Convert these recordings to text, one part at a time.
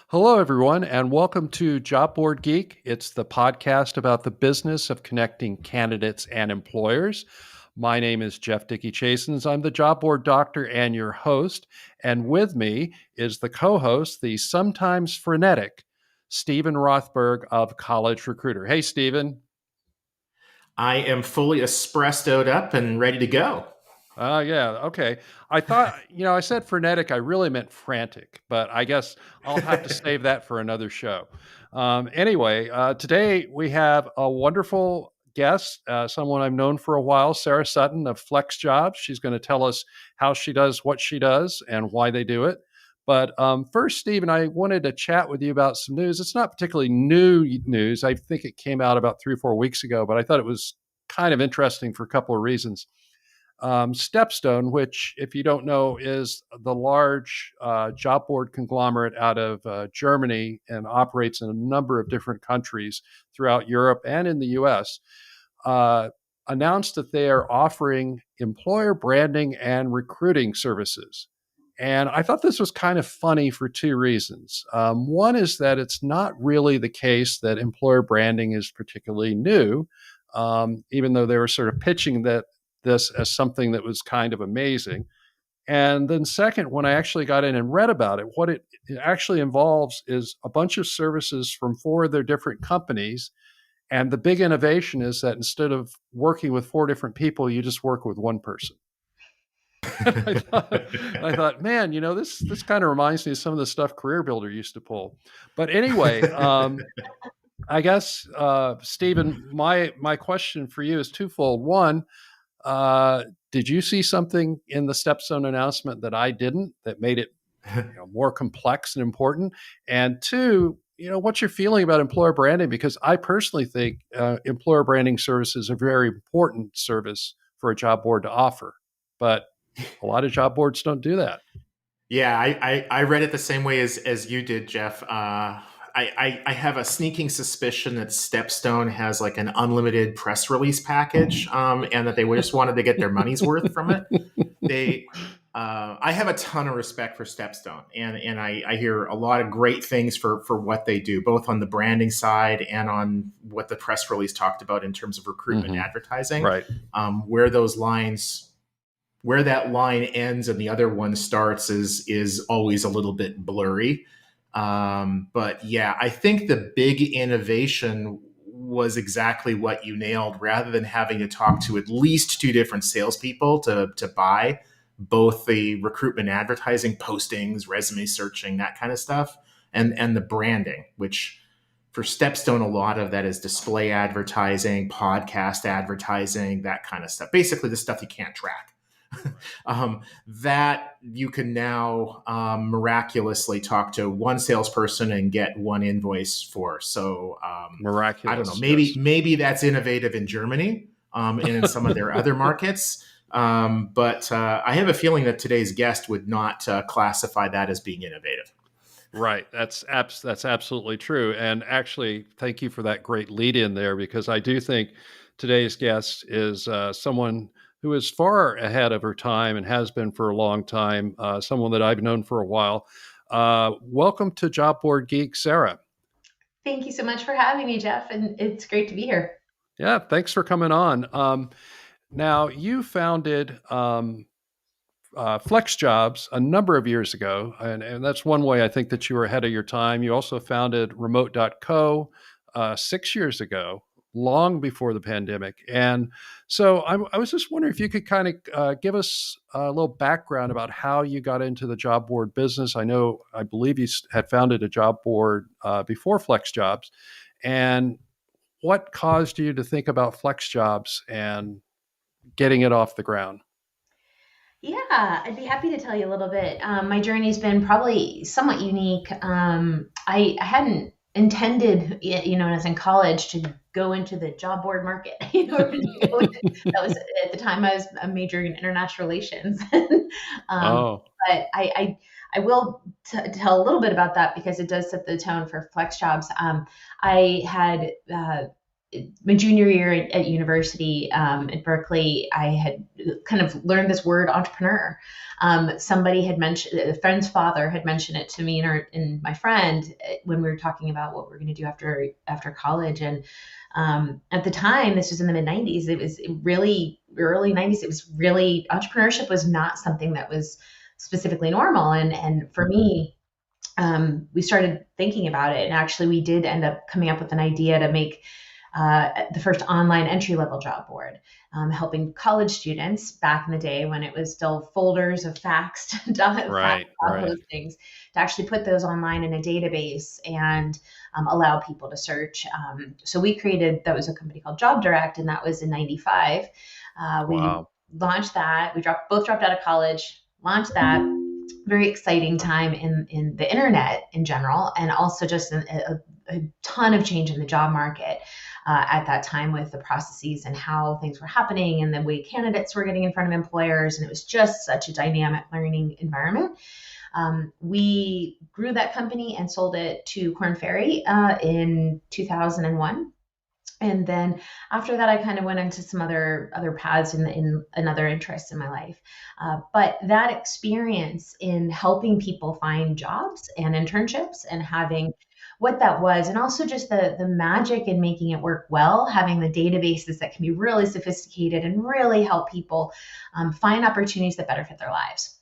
Hello, everyone, and welcome to Job Board Geek. It's the podcast about the business of connecting candidates and employers. My name is Jeff Dickey-Chasins. I'm the job board doctor and your host. And with me is the co-host, the sometimes frenetic Steven Rothberg of College Recruiter. Hey, Steven. I am fully espressoed up and ready to go. Yeah, okay. I thought, I said frenetic, I really meant frantic, but I guess I'll have to save that for another show. Anyway, today we have a wonderful guest, someone I've known for a while, Sara Sutton of FlexJobs. She's going to tell us how she does what she does and why they do it. But first, Stephen, I wanted to chat with you about some news. It's not particularly new news. I think it came out about 3 or 4 weeks ago, but I thought it was kind of interesting for a couple of reasons. StepStone, which, if you don't know, is the large job board conglomerate out of Germany and operates in a number of different countries throughout Europe and in the US, announced that they are offering employer branding and recruiting services. And I thought this was kind of funny for two reasons. One is that it's not really the case that employer branding is particularly new, even though they were sort of pitching this as something that was kind of amazing. And then second, when I actually got in and read about it, what it actually involves is a bunch of services from 4 of their different companies. And the big innovation is that instead of working with 4 different people, you just work with one person. I thought, man, this kind of reminds me of some of the stuff Career Builder used to pull. But anyway, I guess, Stephen, my question for you is twofold. One, did you see something in the StepStone announcement that I didn't, that made it more complex and important? And two, what's your feeling about employer branding? Because I personally think employer branding services are a very important service for a job board to offer. But a lot of job boards don't do that. Yeah, I read it the same way as you did, Jeff. I have a sneaking suspicion that StepStone has like an unlimited press release package, and that they just wanted to get their money's worth from it. I have a ton of respect for StepStone, and I hear a lot of great things for what they do, both on the branding side and on what the press release talked about in terms of recruitment advertising. Right. Where that line ends and the other one starts is always a little bit blurry. But yeah, I think the big innovation was exactly what you nailed. Rather than having to talk to at least 2 different salespeople to buy both the recruitment advertising postings, resume searching, that kind of stuff, and the branding, which for StepStone, a lot of that is display advertising, podcast advertising, that kind of stuff. Basically the stuff you can't track. That you can now miraculously talk to one salesperson and get one invoice for. So miraculous. I don't know. Maybe that's innovative in Germany and in some of their other markets. But I have a feeling that today's guest would not classify that as being innovative. Right. That's absolutely true. And actually, thank you for that great lead in there, because I do think today's guest is someone who is far ahead of her time and has been for a long time, someone that I've known for a while. Welcome to Job Board Geek, Sara. Thank you so much for having me, Jeff. And it's great to be here. Yeah, thanks for coming on. Now, you founded FlexJobs a number of years ago, and that's one way I think that you were ahead of your time. You also founded Remote.co 6 years ago, long before the pandemic. And so I was just wondering if you could kind of give us a little background about how you got into the job board business. I believe you had founded a job board before FlexJobs. And what caused you to think about FlexJobs and getting it off the ground? Yeah, I'd be happy to tell you a little bit. My journey's been probably somewhat unique. I hadn't intended, when I was in college, to go into the job board market. That was at the time I was majoring in international relations. But I will tell a little bit about that because it does set the tone for FlexJobs. I had my junior year at university at Berkeley, I had kind of learned this word entrepreneur. Somebody had mentioned, a friend's father had mentioned it to me and my friend when we were talking about what we're going to do after college. And at the time, this was in the mid 90s, it was really early 90s. It was really, entrepreneurship was not something that was specifically normal. And for me, we started thinking about it. And actually, we did end up coming up with an idea to make the first online entry-level job board, helping college students back in the day when it was still folders of faxed job postings, to actually put those online in a database and allow people to search. So we created, that was a company called Job Direct, and that was in 95. We launched that. We both dropped out of college, launched that. Very exciting time in the internet in general, and also just a ton of change in the job market at that time with the processes and how things were happening and the way candidates were getting in front of employers. And it was just such a dynamic learning environment. We grew that company and sold it to Korn Ferry in 2001. And then after that, I kind of went into some other paths in other interests in my life. But that experience in helping people find jobs and internships and having what that was, and also just the magic in making it work well, having the databases that can be really sophisticated and really help people find opportunities that better fit their lives.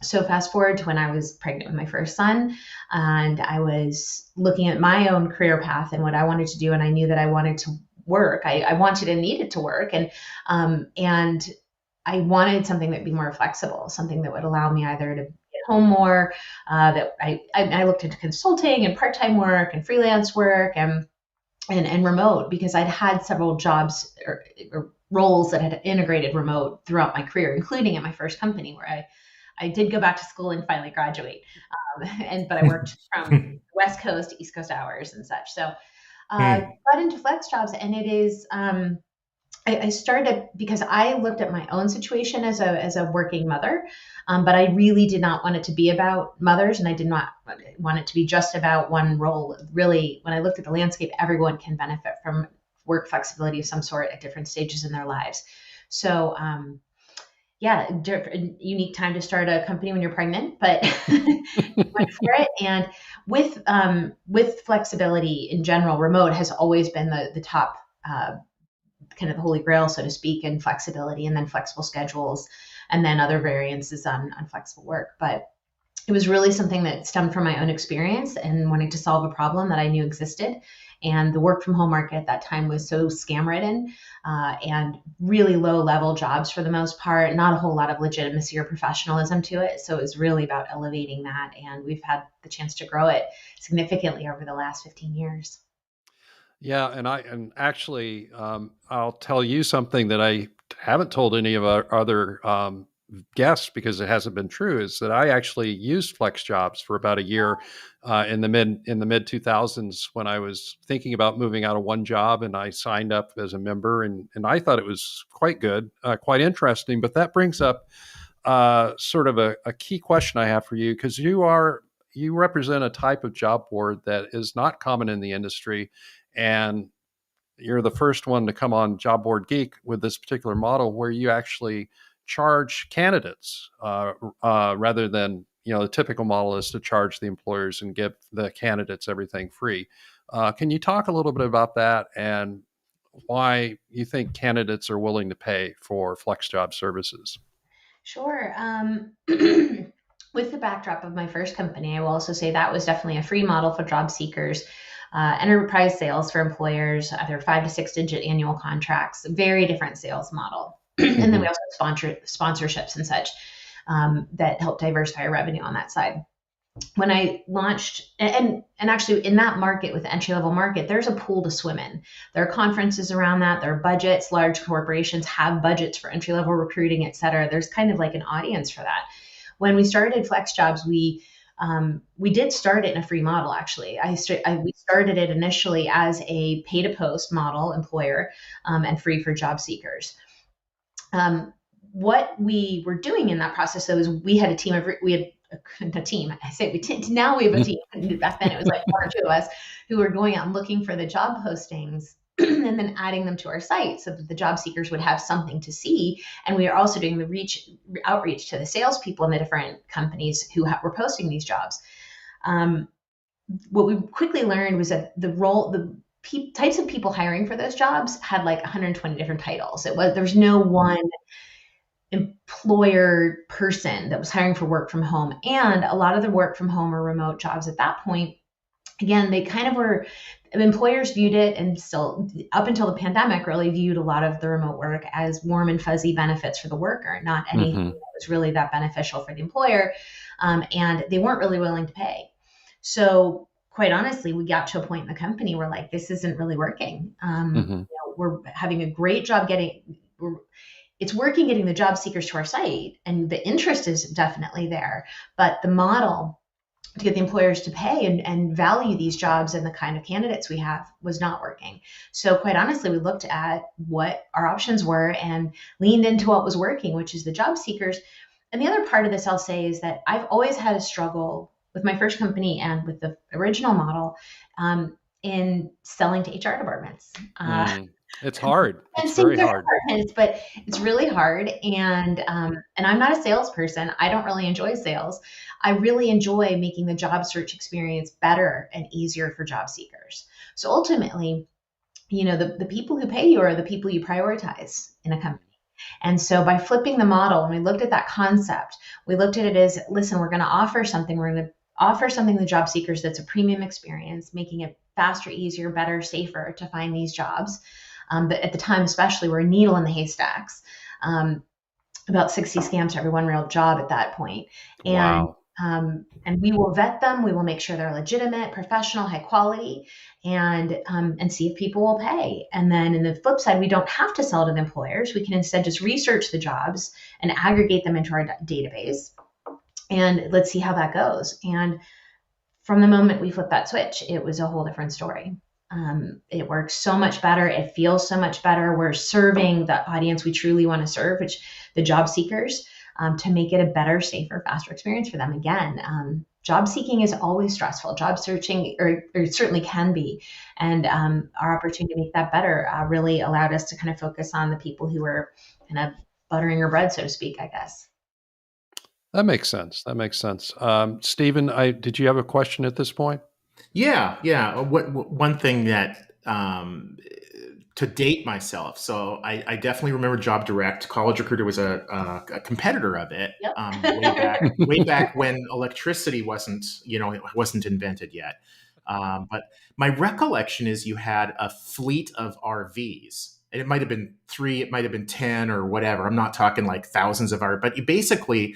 So fast forward to when I was pregnant with my first son, and I was looking at my own career path and what I wanted to do, and I knew that I wanted to work. I wanted and needed to work, and I wanted something that would be more flexible, something that would allow me either to get home more. That I looked into consulting and part-time work and freelance work and remote, because I'd had several jobs or roles that had integrated remote throughout my career, including at my first company where I did go back to school and finally graduate. But I worked from West Coast to East Coast hours and such. So got into FlexJobs, and it is, I started because I looked at my own situation as a working mother, but I really did not want it to be about mothers, and I did not want it to be just about one role. Really, when I looked at the landscape, everyone can benefit from work flexibility of some sort at different stages in their lives. So, unique time to start a company when you're pregnant, but went for it. And with flexibility in general, remote has always been the top kind of the holy grail, so to speak, in flexibility, and then flexible schedules, and then other variances on flexible work. But it was really something that stemmed from my own experience and wanting to solve a problem that I knew existed. And the work from home market at that time was so scam ridden and really low level jobs for the most part, not a whole lot of legitimacy or professionalism to it. So it was really about elevating that. And we've had the chance to grow it significantly over the last 15 years. Yeah. And actually, I'll tell you something that I haven't told any of our other guests, because it hasn't been true, is that I actually used FlexJobs for about a year in the mid 2000s when I was thinking about moving out of one job, and I signed up as a member, and I thought it was quite good, quite interesting. But that brings up sort of a key question I have for you, because you represent a type of job board that is not common in the industry, and you're the first one to come on JobBoardGeek with this particular model where you actually charge candidates rather than, the typical model is to charge the employers and give the candidates everything free. Can you talk a little bit about that and why you think candidates are willing to pay for FlexJob services? Sure. With the backdrop of my first company, I will also say that was definitely a free model for job seekers. Enterprise sales for employers, either 5 to 6 digit annual contracts, very different sales model. And then we also have sponsorships and such that help diversify our revenue on that side. When I launched, and actually in that market, with the entry-level market, there's a pool to swim in. There are conferences around that. There are budgets. Large corporations have budgets for entry-level recruiting, et cetera. There's kind of like an audience for that. When we started FlexJobs, we did start it in a free model, actually. We started it initially as a pay-to-post model employer and free for job seekers. What we were doing in that process, though, is we had a team of, I say now we have a team. Back then it was like one or two of us who were going out and looking for the job postings and then adding them to our site so that the job seekers would have something to see. And we are also doing the outreach to the salespeople in the different companies who were posting these jobs. What we quickly learned was that the types of people hiring for those jobs had like 120 different titles. There's no one employer person that was hiring for work from home. And a lot of the work from home or remote jobs at that point, again, they kind of were, employers viewed it, and still up until the pandemic really viewed a lot of the remote work as warm and fuzzy benefits for the worker, not anything that was really that beneficial for the employer. And they weren't really willing to pay. So quite honestly, we got to a point in the company where like, this isn't really working. We're having a great job it's working getting the job seekers to our site, and the interest is definitely there, but the model to get the employers to pay and value these jobs and the kind of candidates we have was not working. So quite honestly, we looked at what our options were and leaned into what was working, which is the job seekers. And the other part of this I'll say is that I've always had a struggle with my first company and with the original model in selling to HR departments. It's hard. It's very hard. But it's really hard. And I'm not a salesperson. I don't really enjoy sales. I really enjoy making the job search experience better and easier for job seekers. So ultimately, the people who pay you are the people you prioritize in a company. And so by flipping the model, when we looked at that concept, we looked at it as, listen, we're going to offer something. We're going to offer something to job seekers that's a premium experience, making it faster, easier, better, safer to find these jobs. But at the time, especially, we're a needle in the haystacks. About 60 scams for every one real job at that point. Wow. And we will vet them. We will make sure they're legitimate, professional, high quality, and see if people will pay. And then in the flip side, we don't have to sell to the employers. We can instead just research the jobs and aggregate them into our database. And let's see how that goes. And from the moment we flipped that switch, it was a whole different story. It works so much better. It feels so much better. We're serving the audience we truly want to serve, which the job seekers, to make it a better, safer, faster experience for them. Again, job seeking is always stressful. Job searching, or it certainly can be. And our opportunity to make that better really allowed us to kind of focus on the people who were kind of buttering our bread, so to speak, I guess. That makes sense. Steven, did you have a question at this point? Yeah. One thing that to date myself, so I definitely remember Job Direct. College Recruiter was a competitor of it. Yep. way back when electricity wasn't invented yet. But my recollection is you had a fleet of RVs. And it might have been 3, it might have been 10 or whatever. I'm not talking like thousands of RVs, but you basically,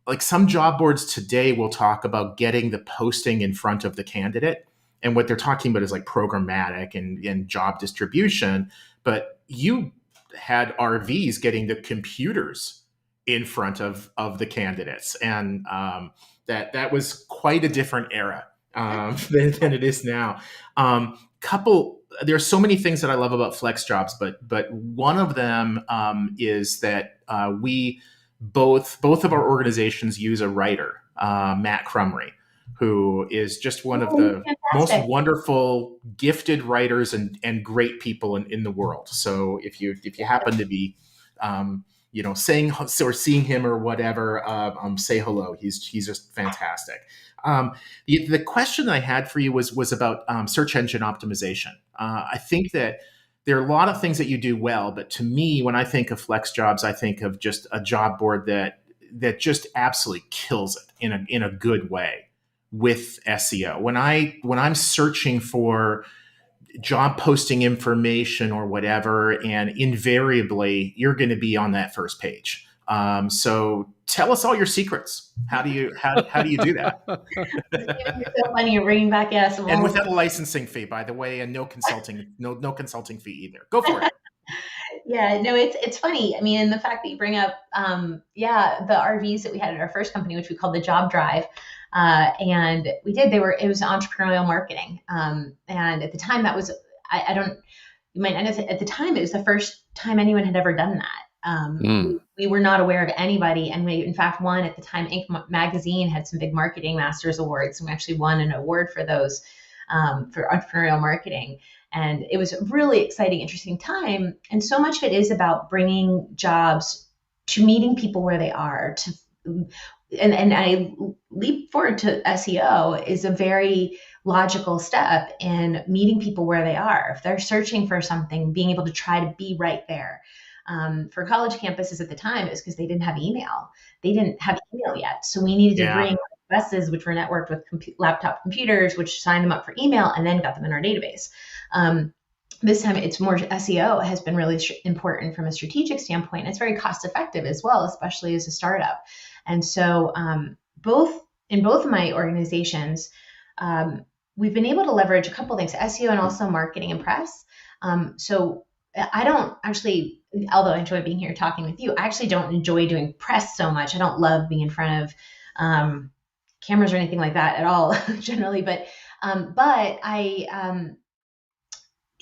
like some job boards today will talk about getting the posting in front of the candidate. And what they're talking about is like programmatic and job distribution. But you had RVs getting the computers in front of the candidates. And that was quite a different era than it is now. There's so many things that I love about FlexJobs, but one of them is that we both of our organizations use a writer, Matt Crumry, who is just one of the most wonderful, gifted writers and great people in the world. So if you happen to be, saying or seeing him or whatever, say hello. He's just fantastic. The question I had for you was about search engine optimization. I think that there are a lot of things that you do well, but to me, when I think of FlexJobs, I think of just a job board that just absolutely kills it in a good way with SEO. When I'm searching for job posting information or whatever, and invariably you're going to be on that first page. So tell us all your secrets. How do you do that? You're so funny. You're bringing back and without a licensing fee, by the way, and no consulting fee either. Go for it. Yeah, no, it's funny. I mean, and the fact that you bring up, the RVs that we had at our first company, which we called the Job Drive, and it was entrepreneurial marketing. And at the time that was, you might not know, at the time it was the first time anyone had ever done that. We were not aware of anybody. And we, in fact, won at the time, Inc. magazine had some big marketing masters awards. And we actually won an award for those, for entrepreneurial marketing. And it was a really exciting, interesting time. And so much of it is about bringing jobs to meeting people where they are. And I leap forward to SEO is a very logical step in meeting people where they are. If they're searching for something, being able to try to be right there. For college campuses at the time, it was because they didn't have email. They didn't have email yet. So we needed to bring buses, which were networked with laptop computers, which signed them up for email and then got them in our database. This time it's more SEO has been really important from a strategic standpoint. It's very cost effective as well, especially as a startup. And so in both of my organizations, we've been able to leverage a couple of things, SEO and also marketing and press. So I don't actually, although I enjoy being here talking with you, I actually don't enjoy doing press so much. I don't love being in front of cameras or anything like that at all, generally. But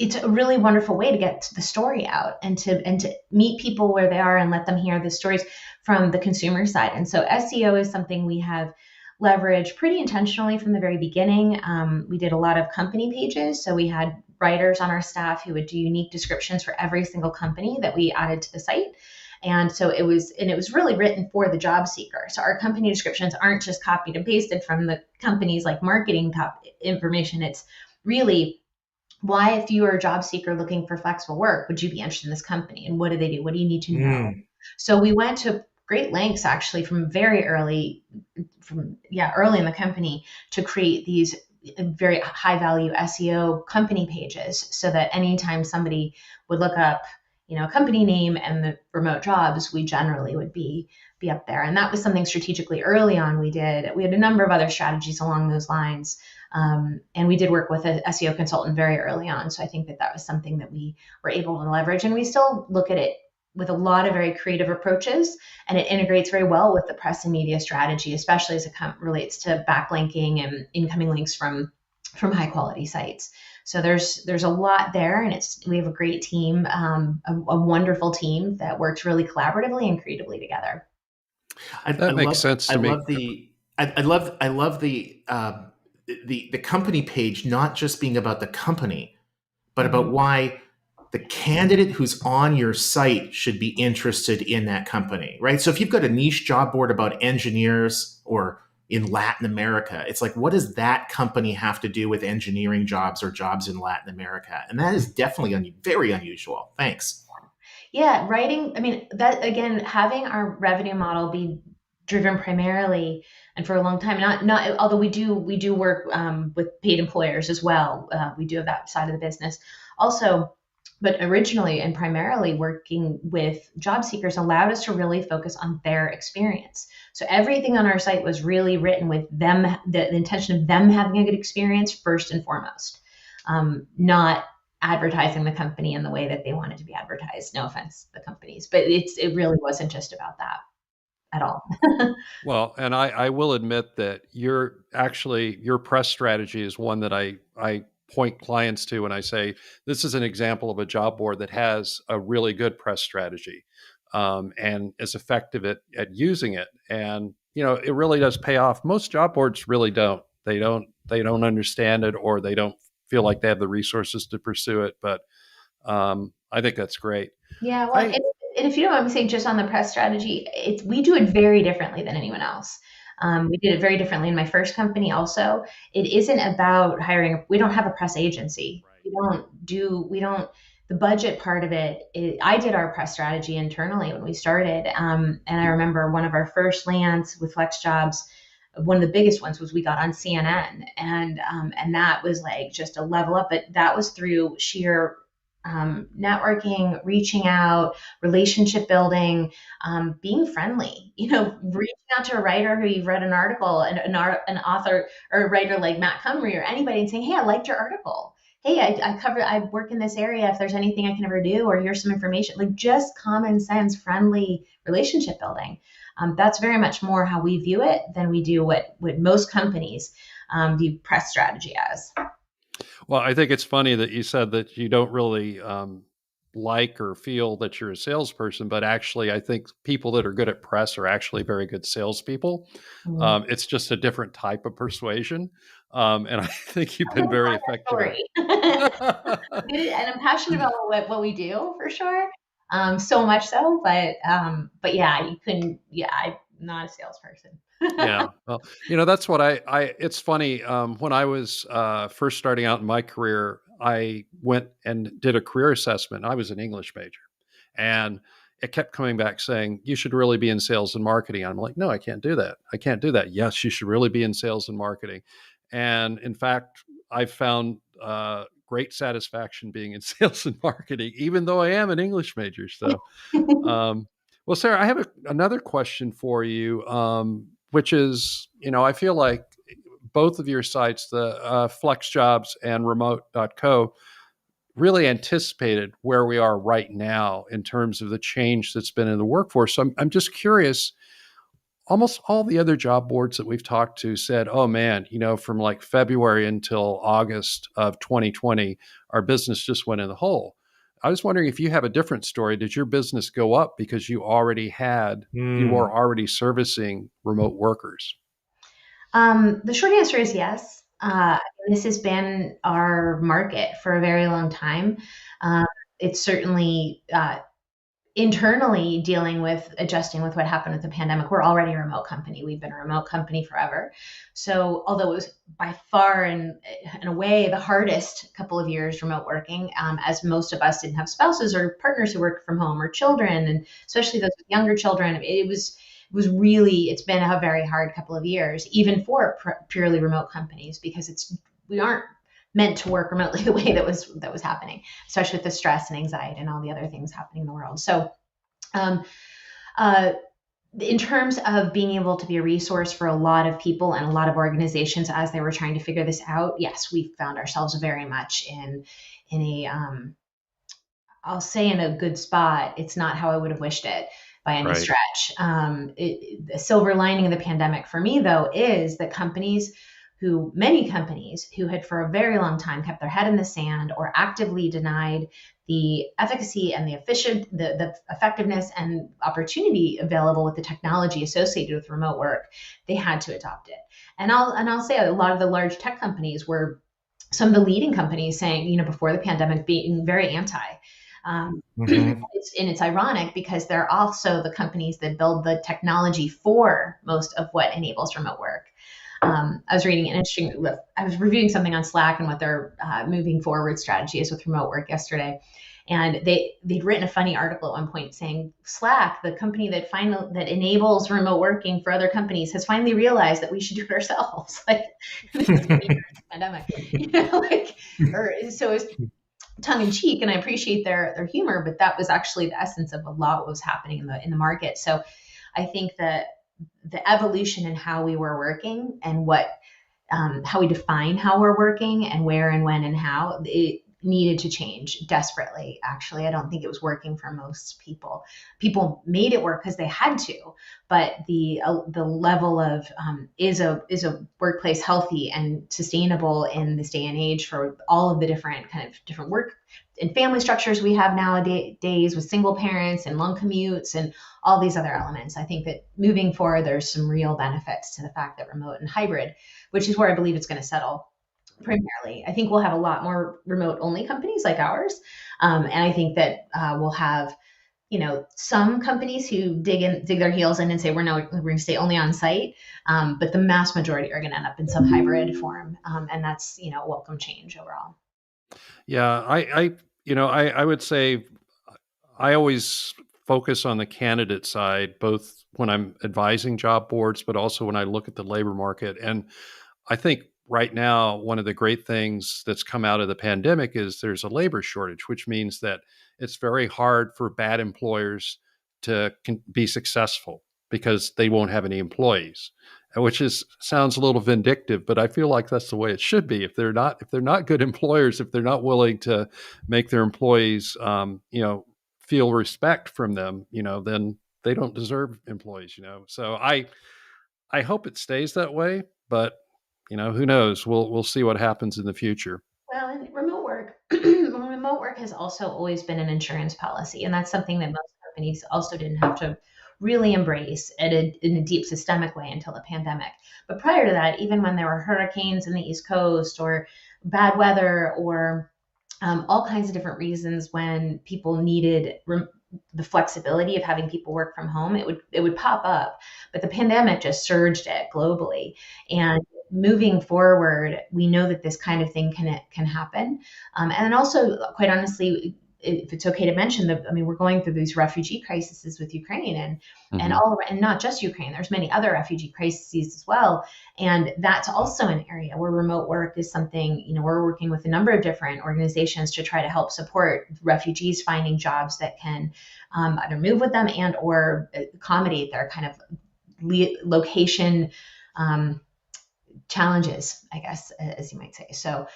it's a really wonderful way to get the story out and to meet people where they are and let them hear the stories from the consumer side. And so SEO is something we have leveraged pretty intentionally from the very beginning. We did a lot of company pages. So we had writers on our staff who would do unique descriptions for every single company that we added to the site. And so it was really written for the job seeker. So our company descriptions aren't just copied and pasted from the company's like marketing information. It's really, why, if you are a job seeker looking for flexible work, would you be interested in this company? And what do they do? What do you need to know? So we went to great lengths actually from early in the company to create these very high value SEO company pages so that anytime somebody would look up, a company name and the remote jobs, we generally would be up there. And that was something strategically early on we did. We had a number of other strategies along those lines. And we did work with an SEO consultant very early on. So I think that was something that we were able to leverage. And we still look at it with a lot of very creative approaches, and it integrates very well with the press and media strategy, especially as it relates to backlinking and incoming links from high quality sites. So there's a lot there, and we have a great team, a wonderful team that works really collaboratively and creatively together. That makes sense to me. I love the company page not just being about the company, but about why the candidate who's on your site should be interested in that company, right? So if you've got a niche job board about engineers or in Latin America, it's like, what does that company have to do with engineering jobs or jobs in Latin America? And that is definitely very unusual. Thanks. Yeah, writing, that again, having our revenue model be driven primarily and for a long time, not although we do work with paid employers as well. We do have that side of the business also. But originally and primarily working with job seekers allowed us to really focus on their experience. So everything on our site was really written with them, the intention of them having a good experience first and foremost, not advertising the company in the way that they wanted to be advertised. No offense to the companies, but it really wasn't just about that at all. Well, and I will admit that your press strategy is one that I point clients to when I say, this is an example of a job board that has a really good press strategy and is effective at using it. And, it really does pay off. Most job boards really don't. They don't understand it, or they don't feel like they have the resources to pursue it. But I think that's great. Yeah. Well, and if you don't mind me saying, just on the press strategy, we do it very differently than anyone else. We did it very differently in my first company also. It isn't about hiring. We don't have a press agency. Right. The budget part of it, I did our press strategy internally when we started. And I remember one of our first lands with FlexJobs, one of the biggest ones was we got on CNN, and that was like just a level up, but that was through sheer networking, reaching out, relationship building, being friendly, reaching out to a writer who you've read an article, and an author or a writer like Matt Cumry or anybody, and saying, hey, I liked your article. Hey, I work in this area. If there's anything I can ever do, or here's some information, like just common sense, friendly relationship building. That's very much more how we view it than we do what most companies view press strategy as. Well, I think it's funny that you said that you don't really like or feel that you're a salesperson, but actually I think people that are good at press are actually very good salespeople. It's just a different type of persuasion. And I think you've I been wouldn't very mind that effective at story. And I'm passionate about what we do for sure. So much so, but yeah, you couldn't. Yeah, I'm not a salesperson. Yeah. Well, that's what it's funny. When I was first starting out in my career, I went and did a career assessment. I was an English major, and it kept coming back saying, you should really be in sales and marketing. I'm like, no, I can't do that. I can't do that. Yes, you should really be in sales and marketing. And in fact, I found great satisfaction being in sales and marketing, even though I am an English major. So, um, well, Sarah, I have another question for you, which is, I feel like both of your sites, the FlexJobs and Remote.co, really anticipated where we are right now in terms of the change that's been in the workforce. So I'm just curious. Almost all the other job boards that we've talked to said, oh man, from like February until August of 2020, our business just went in the hole. I was wondering if you have a different story. Did your business go up because you were already servicing remote workers? The short answer is yes. This has been our market for a very long time. Um, it's certainly internally dealing with adjusting with what happened with the pandemic. We're already a remote company. We've been a remote company forever. So although it was by far and in a way the hardest couple of years remote working, as most of us didn't have spouses or partners who worked from home or children, and especially those with younger children, it's been a very hard couple of years, even for purely remote companies, because we aren't meant to work remotely the way that was happening, especially with the stress and anxiety and all the other things happening in the world. So, um, uh, in terms of being able to be a resource for a lot of people and a lot of organizations as they were trying to figure this out, yes, we found ourselves very much in a I'll say in a good spot. It's not how I would have wished it by any Right. stretch. The silver lining of the pandemic for me, though, is that many companies who had for a very long time kept their head in the sand or actively denied the efficacy and the effectiveness and opportunity available with the technology associated with remote work, they had to adopt it. And I'll say a lot of the large tech companies were some of the leading companies saying, before the pandemic, being very anti. Mm-hmm. It's ironic because they're also the companies that build the technology for most of what enables remote work. I was reviewing something on Slack and what their moving forward strategy is with remote work yesterday. And they'd written a funny article at one point saying Slack, the company that enables remote working for other companies, has finally realized that we should do it ourselves. Like this is the pandemic, so it's tongue in cheek, and I appreciate their humor, but that was actually the essence of a lot what was happening in the market. So I think that the evolution in how we were working and how we define how we're working and where and when and how it needed to change desperately. Actually, I don't think it was working for most people. People made it work because they had to, but the level of is a workplace healthy and sustainable in this day and age for all of the different work and family structures we have nowadays with single parents and long commutes and all these other elements. I think that moving forward, there's some real benefits to the fact that remote and hybrid, which is where I believe it's going to settle primarily. I think we'll have a lot more remote only companies like ours. And I think that we'll have, some companies who dig their heels in and say, we're going to stay only on site. But the mass majority are going to end up in some hybrid form. And that's, a welcome change overall. Yeah. I would say I always focus on the candidate side, both when I'm advising job boards, but also when I look at the labor market. And I think right now, one of the great things that's come out of the pandemic is there's a labor shortage, which means that it's very hard for bad employers to be successful because they won't have any employees, which sounds a little vindictive, but I feel like that's the way it should be. If they're not good employers, if they're not willing to make their employees, feel respect from them, then they don't deserve employees. So I hope it stays that way, but who knows? We'll see what happens in the future. Well, and remote work has also always been an insurance policy, and that's something that most companies also didn't have to really embrace in a deep systemic way until the pandemic. But prior to that, even when there were hurricanes in the East Coast or bad weather or all kinds of different reasons when people needed the flexibility of having people work from home, it would pop up. But the pandemic just surged it globally. And moving forward, we know that this kind of thing can happen. And also, quite honestly, if it's okay to mention that, I mean, we're going through these refugee crises with Ukraine and not just Ukraine. There's many other refugee crises as well, and that's also an area where remote work is something. We're working with a number of different organizations to try to help support refugees finding jobs that can either move with them and or accommodate their kind of location challenges, I guess, as you might say. So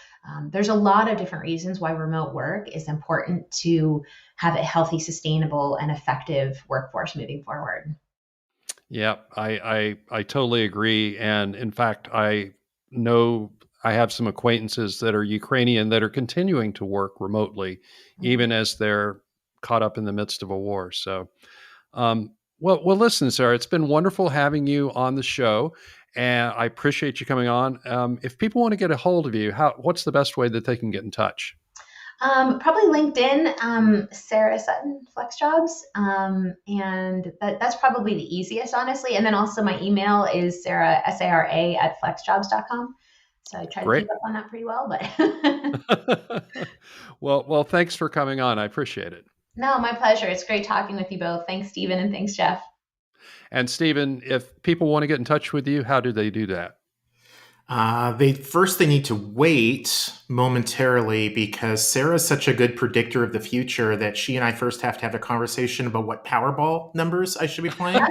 there's a lot of different reasons why remote work is important to have a healthy, sustainable, and effective workforce moving forward. Yeah, I totally agree. And in fact, I know I have some acquaintances that are Ukrainian that are continuing to work remotely, even as they're caught up in the midst of a war. So, well, listen, Sara, it's been wonderful having you on the show, and I appreciate you coming on. If people want to get a hold of you, what's the best way that they can get in touch? Probably LinkedIn, Sara Sutton, FlexJobs. And that's probably the easiest, honestly. And then also my email is Sara, SARA at FlexJobs.com. So I try to keep up on that pretty well, but. Well, thanks for coming on. I appreciate it. No, my pleasure. It's great talking with you both. Thanks, Steven, and thanks, Jeff. And Steven, if people want to get in touch with you, how do they do that? They need to wait momentarily because Sarah's such a good predictor of the future that she and I first have to have a conversation about what Powerball numbers I should be playing.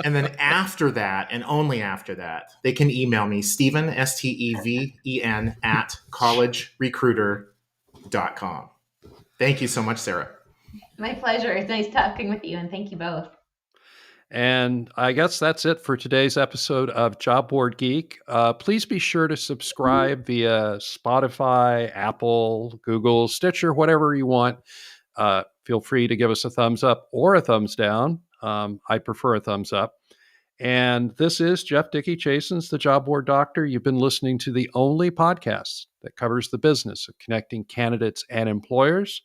And then after that, and only after that, they can email me, Steven, STEVEN, at collegerecruiter.com. Thank you so much, Sara. My pleasure. It's nice talking with you, and thank you both. And I guess that's it for today's episode of Job Board Geek. Please be sure to subscribe via Spotify, Apple, Google, Stitcher, whatever you want. Feel free to give us a thumbs up or a thumbs down. I prefer a thumbs up. And this is Jeff Dickey-Chasins, the Job Board Doctor. You've been listening to the only podcast that covers the business of connecting candidates and employers.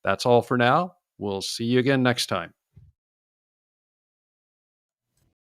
That's all for now. We'll see you again next time.